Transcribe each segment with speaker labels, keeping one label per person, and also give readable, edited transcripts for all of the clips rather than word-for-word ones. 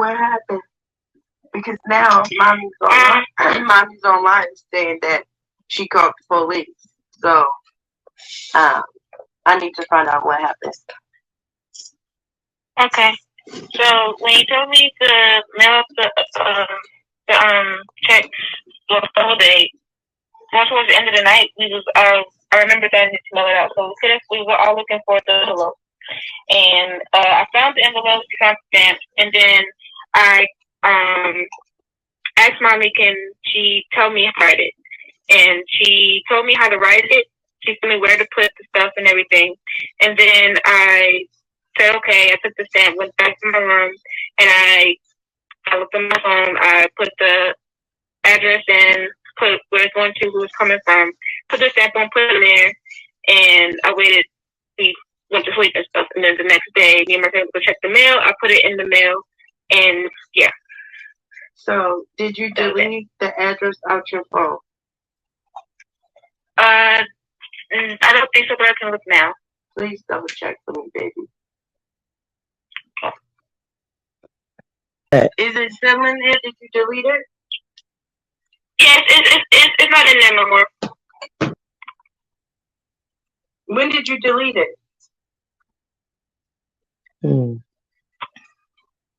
Speaker 1: what happened? Because now mommy's online saying that she called the police. So um, I need to find out what happened.
Speaker 2: Okay. So when you told me to mail the check for the whole day, once towards the end of the night, I remember that I need to mail it out. So we were all looking for the envelope, and I found the envelope, found the stamp, and then I um asked mommy, can she tell me how to write it? And she told me how to write it. She told me where to put the stuff and everything. And then I said, okay, I took the stamp, went back to my room, and I looked on my phone. I put the address in, put where it's going to, who it's coming from, put the stamp on, put it in there, and I waited. We went to sleep and stuff. And then the next day, me and my friend go check the mail. I put it in the mail, and yeah.
Speaker 1: So, did you delete the address out your phone?
Speaker 2: I don't think so, but I can look now.
Speaker 1: Please double check for me, baby. Is it still in there? Did you delete it?
Speaker 2: Yes, it's not in there no more.
Speaker 1: When did you delete it?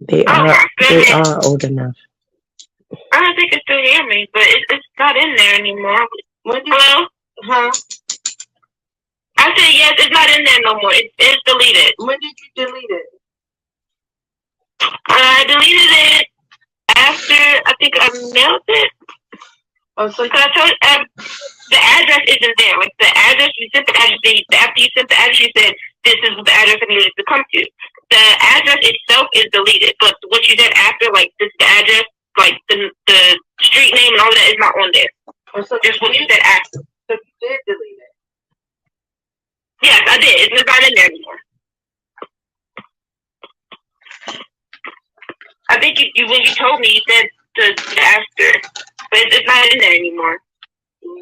Speaker 3: They are old enough.
Speaker 2: I don't think it's still near me, but it's not in there anymore. Hello?
Speaker 1: Huh?
Speaker 2: I said yes, it's not in there no more. It's deleted.
Speaker 1: When did you delete it?
Speaker 2: I deleted it after I think I mailed it.
Speaker 1: Oh, so
Speaker 2: I told the address isn't there. Like the address you sent the address after you sent the address, you said this is the address I needed to come to. The address itself is deleted, but what you said after, like this the address, like the street name and all that is not on there.
Speaker 1: Oh, so
Speaker 2: just what you said after.
Speaker 1: So you did delete it?
Speaker 2: Yes, I did. It's not in there anymore. I think when you told me, you said the after, but it's not in there anymore.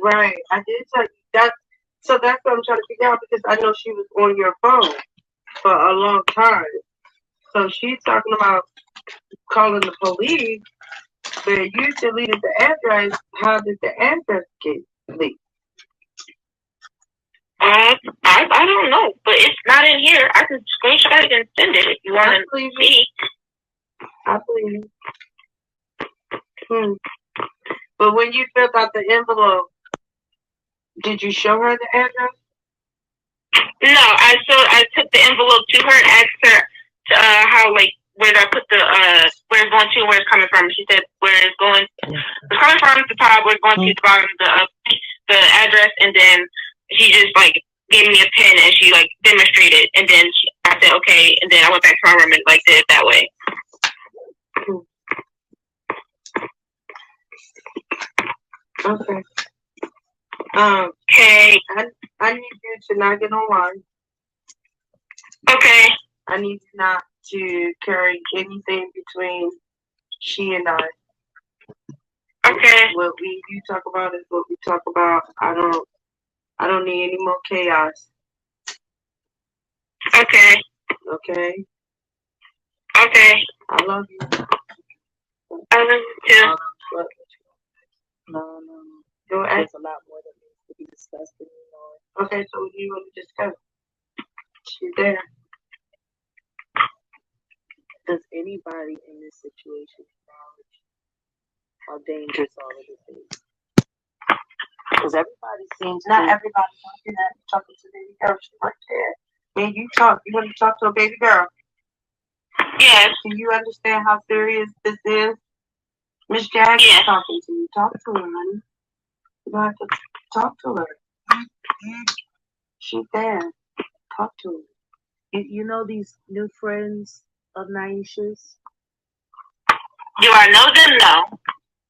Speaker 1: Right. I did tell you that. So that's what I'm trying to figure out because I know she was on your phone for a long time. So she's talking about calling the police, but you deleted the address. How did the address get leaked?
Speaker 2: I don't know, but it's not in here. I can screenshot it and send it if you want to see.
Speaker 1: I believe it. But when you filled out the envelope, did you show her the address?
Speaker 2: No, I took the envelope to her and asked her how where I put the where it's going to and where it's coming from. She said where it's going. It's coming from the top, where it's going to the bottom, the address, and then she just gave me a pen and she demonstrated, and then I said okay, and then I went back to my room and did it that way.
Speaker 1: Okay.
Speaker 2: Okay.
Speaker 1: I need you to not get online.
Speaker 2: Okay.
Speaker 1: I need you not to carry anything between she and I.
Speaker 2: Okay.
Speaker 1: What you talk about is what we talk about. I don't need any more chaos.
Speaker 2: Okay.
Speaker 1: Okay.
Speaker 2: Okay.
Speaker 1: I love you.
Speaker 2: I love you too.
Speaker 1: No. There's a lot more that needs to be discussed. Okay, so what do you want to discuss? She's there.
Speaker 3: Does anybody in this situation acknowledge how dangerous all of this is? Because everybody seems
Speaker 1: not everybody talking that talking to baby girl. She's right there. Man, you want to talk to a baby girl?
Speaker 2: Yes.
Speaker 1: Do you understand how serious this is? Miss Jaguar is talking to you. Talk to her, honey. You don't have to talk to her. She's there. Talk to her.
Speaker 3: You know these new friends of Niesha's?
Speaker 2: Do I know them? No.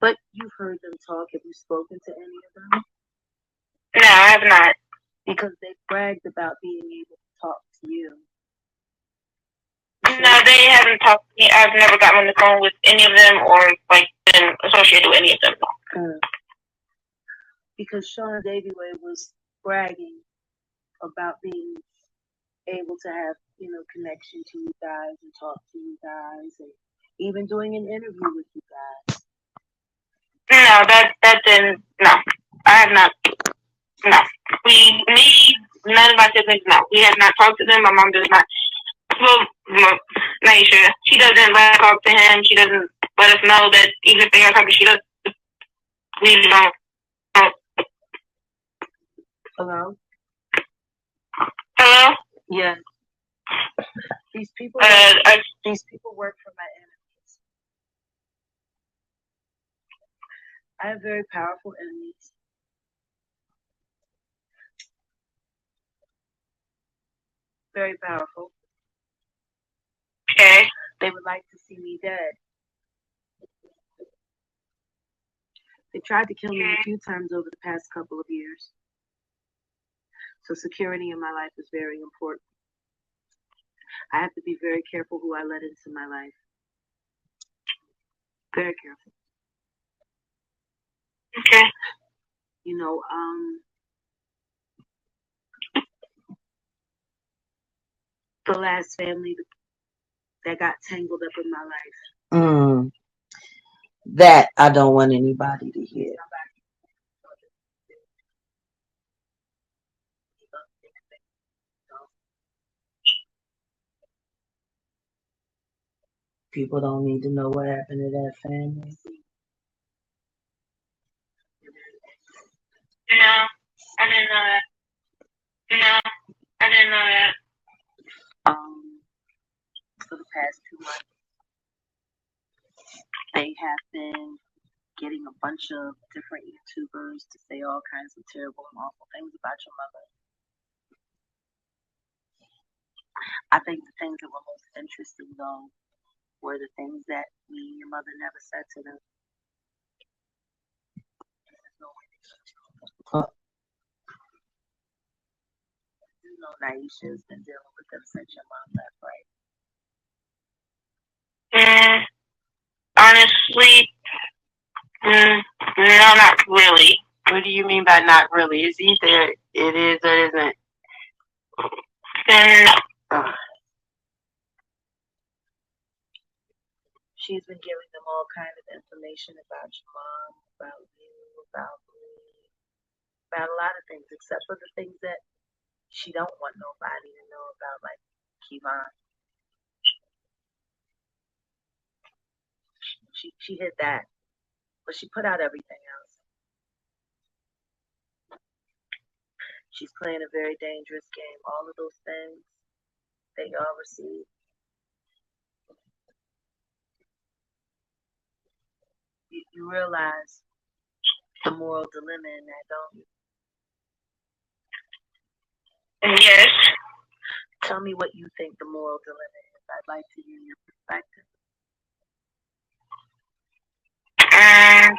Speaker 3: But you've heard them talk. Have you spoken to any of them?
Speaker 2: No, I have not.
Speaker 3: Because they bragged about being able to talk to you.
Speaker 2: No, they haven't talked to me. I've never gotten on the phone with any of them or been associated with any of them.
Speaker 3: Because Sean Davieway was bragging about being able to have, connection to you guys and talk to you guys. And Even doing an interview with you guys.
Speaker 2: No, that didn't. No, I have not. No, none of my siblings. No, we have not talked to them. My mom does not. Well, Niesha, she doesn't let us talk to him. She doesn't let us know that even if they are talking, she doesn't. We don't.
Speaker 3: Hello?
Speaker 2: Hello?
Speaker 3: Yeah. These people work for my enemies. I have very powerful enemies. Very powerful.
Speaker 2: Okay.
Speaker 3: They would like to see me dead. They tried to kill me a few times over the past couple of years. So security in my life is very important. I have to be very careful who I let into my life. Very careful.
Speaker 2: Okay.
Speaker 3: You know, the last family that got tangled up in my life.
Speaker 4: That I don't want anybody to hear. People don't need to know what happened to that family.
Speaker 2: No, I didn't know that. No, I didn't know that.
Speaker 3: For the past 2 months, they have been getting a bunch of different YouTubers to say all kinds of terrible and awful things about your mother. I think the things that were most interesting, though, were the things that me and your mother never said to them. You know, Niesha's been dealing with them since your mom left, right?
Speaker 2: Honestly, no, not really.
Speaker 1: What do you mean by not really? It's either it is or it isn't.
Speaker 3: She's been giving them all kind of information about your mom, about you, about me, about a lot of things, except for the things that she don't want nobody to know about, like Kevon. She hid that, but she put out everything else. She's playing a very dangerous game. All of those things that y'all receive. You realize the moral dilemma in that, don't you?
Speaker 2: Yes.
Speaker 3: Tell me what you think the moral dilemma is. I'd like to hear your perspective.
Speaker 2: I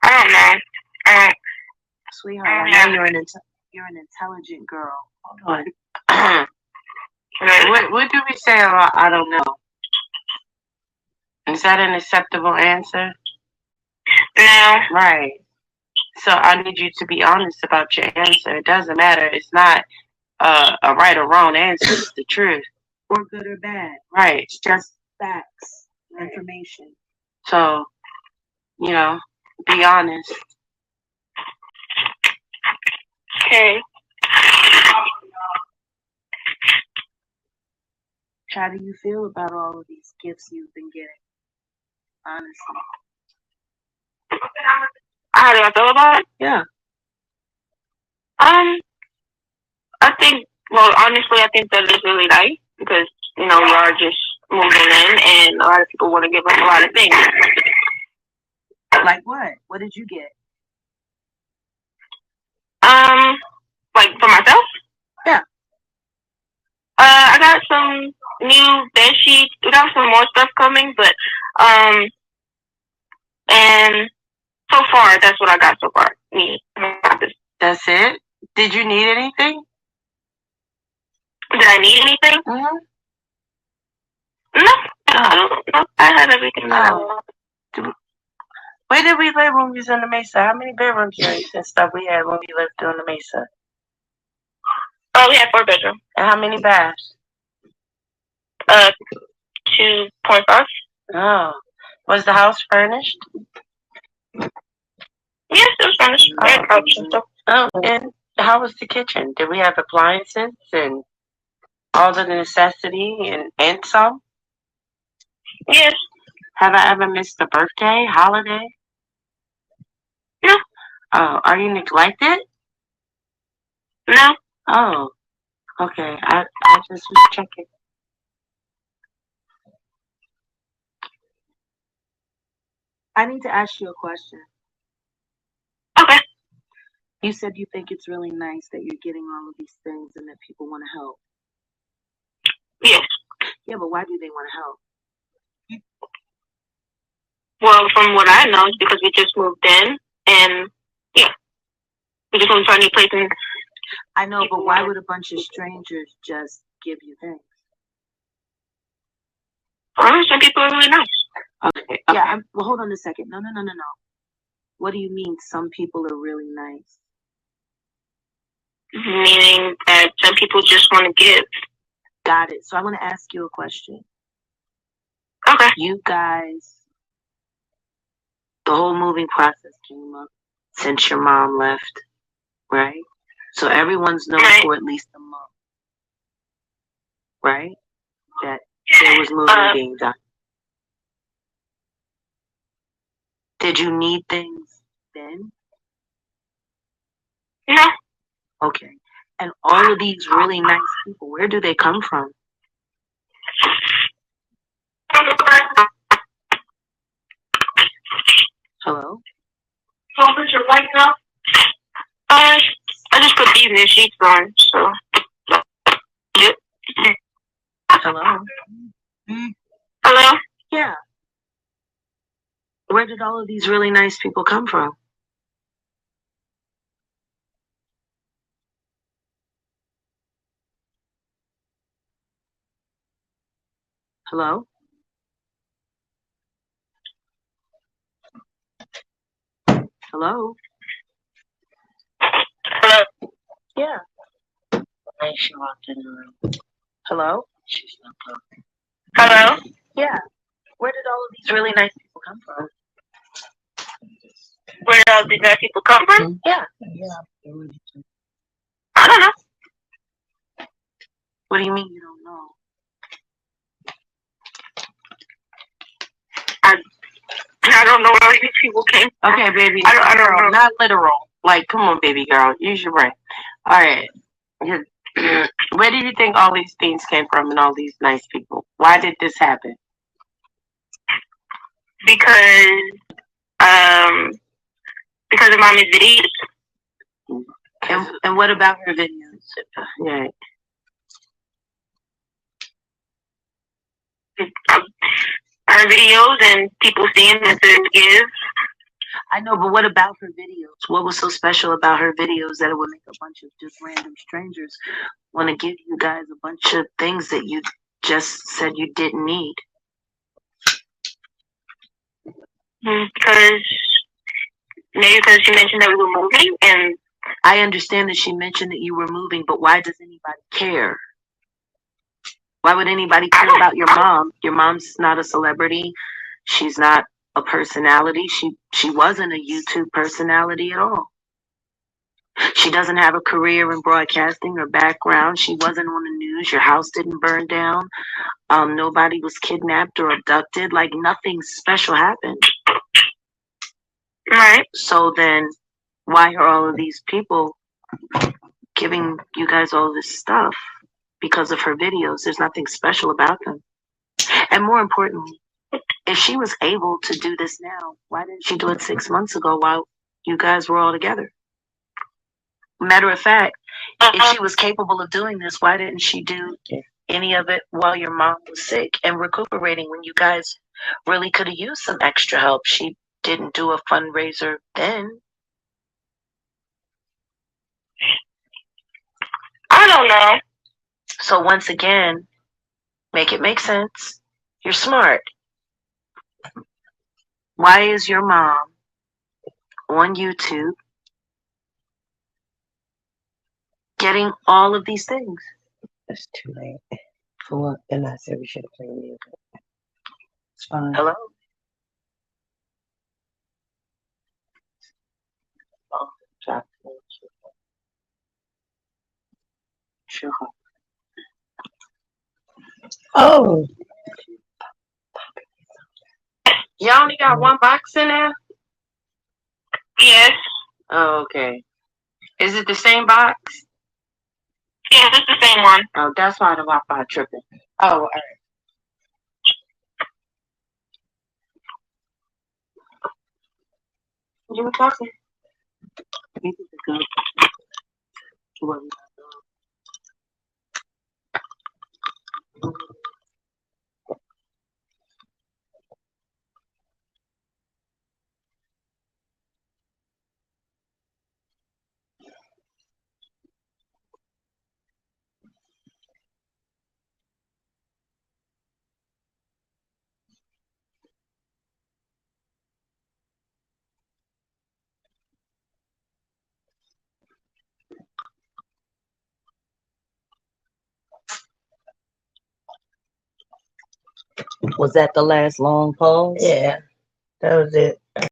Speaker 2: don't know.
Speaker 3: Sweetheart, I know you're an intelligent girl. Hold
Speaker 1: on. What do we say about I don't know? Is that an acceptable answer?
Speaker 2: No.
Speaker 1: Right. So I need you to be honest about your answer. It doesn't matter. It's not a right or wrong answer. It's the truth.
Speaker 3: Or good or bad.
Speaker 1: Right. It's
Speaker 3: just facts, information.
Speaker 1: So, be honest.
Speaker 2: Okay.
Speaker 3: How do you feel about all of these gifts you've been getting? Honestly.
Speaker 2: How do I feel about it?
Speaker 3: Yeah.
Speaker 2: Honestly, I think that it's really nice because, we are just moving in and a lot of people want to give us a lot of things.
Speaker 3: Like what? What did you get?
Speaker 2: Like for myself?
Speaker 3: Yeah.
Speaker 2: I got some new bed sheets. We got some more stuff coming, but, and so far, that's what I got so far.
Speaker 1: That's it? Did you need anything?
Speaker 2: Did I need anything?
Speaker 1: Mm-hmm.
Speaker 2: No, I don't know. I had everything that I wanted.
Speaker 1: Where did we live when we was in the Mesa? How many bedrooms and stuff we had when we lived on the Mesa?
Speaker 2: Oh, we had 4 bedroom.
Speaker 3: And how many baths?
Speaker 2: 2.5.
Speaker 3: Oh. Was the house furnished?
Speaker 2: Yes, it was furnished. We had couch and stuff.
Speaker 3: Oh, and how was the kitchen? Did we have appliances and all the necessity and some?
Speaker 2: Yes.
Speaker 3: Have I ever missed a birthday, holiday?
Speaker 2: No.
Speaker 3: Oh, are you neglected?
Speaker 2: No.
Speaker 3: Oh, okay. I just was checking. I need to ask you a question.
Speaker 2: Okay.
Speaker 3: You said you think it's really nice that you're getting all of these things and that people want to help.
Speaker 2: Yes.
Speaker 3: Yeah, but why do they want to help?
Speaker 2: Well, from what I know, it's because we just moved in, and yeah, we just want to try a new place. And
Speaker 3: I know, but why would a bunch of strangers just give you things?
Speaker 2: some people are really nice.
Speaker 3: Okay. Yeah. Well, hold on a second. No. What do you mean? Some people are really nice.
Speaker 2: Meaning that some people just want to give.
Speaker 3: Got it. So I want to ask you a question.
Speaker 2: Okay.
Speaker 3: You guys, the whole moving process came up since your mom left, right? So everyone's known for at least a month, right? That there was moving being done. Did you need things then?
Speaker 2: No.
Speaker 3: Okay. And all of these really nice people, where do they come from? Hello?
Speaker 2: So put your light now. I just put these in the sheets on, so. Yep.
Speaker 3: Hello?
Speaker 2: Hello?
Speaker 3: Yeah. Where did all of these really nice people come from? Hello? Hello?
Speaker 2: Hello?
Speaker 3: Yeah. She walked in the room. Hello? She's not talking.
Speaker 2: Hello?
Speaker 3: Yeah. Where did all of these really nice people come from?
Speaker 2: Where did all these nice people come from?
Speaker 3: Yeah.
Speaker 2: I don't know.
Speaker 3: What do you mean you don't know?
Speaker 2: I don't know where all these people came from.
Speaker 3: Okay, baby.
Speaker 2: I don't know.
Speaker 3: Not literal. Like, come on, baby girl. Use your brain. All right. Where do you think all these things came from and all these nice people? Why did this happen?
Speaker 2: Because of mommy's videos.
Speaker 3: And what about her videos? Yeah.
Speaker 2: Her videos and people seeing that they give.
Speaker 3: I know, but what about her videos? What was so special about her videos that it would make a bunch of just random strangers want to give you guys a bunch of things that you just said you didn't need?
Speaker 2: Because maybe because she mentioned that we were moving, and
Speaker 3: I understand that she mentioned that you were moving, but why does anybody care? Why would anybody care about your mom? Your mom's not a celebrity. She's not a personality. She wasn't a YouTube personality at all. She doesn't have a career in broadcasting or background. She wasn't on the news. Your house didn't burn down. Nobody was kidnapped or abducted. Like, nothing special happened.
Speaker 2: Right.
Speaker 3: So then why are all of these people giving you guys all this stuff? Because of her videos. There's nothing special about them. And more importantly, if she was able to do this now, why didn't she do it 6 months ago while you guys were all together? Matter of fact, if she was capable of doing this, why didn't she do any of it while your mom was sick and recuperating when you guys really could have used some extra help? She didn't do a fundraiser then.
Speaker 2: I don't know.
Speaker 3: So once again, make it make sense. You're smart. Why is your mom on YouTube
Speaker 5: getting all of these things.
Speaker 4: It's too late.
Speaker 5: For what?
Speaker 4: And I said we should have played music.
Speaker 5: It's fine.
Speaker 3: Hello?
Speaker 5: Sure.
Speaker 4: Oh,
Speaker 5: Y'all only got one box in there?
Speaker 2: Yes.
Speaker 5: Oh, okay. Is it the same box?
Speaker 2: Yes, it's the same one.
Speaker 5: Oh, that's why the Wi-Fi tripping. Oh, all right. You were talking. This is good. What?
Speaker 4: was that the last long pause?
Speaker 3: Yeah, that was it.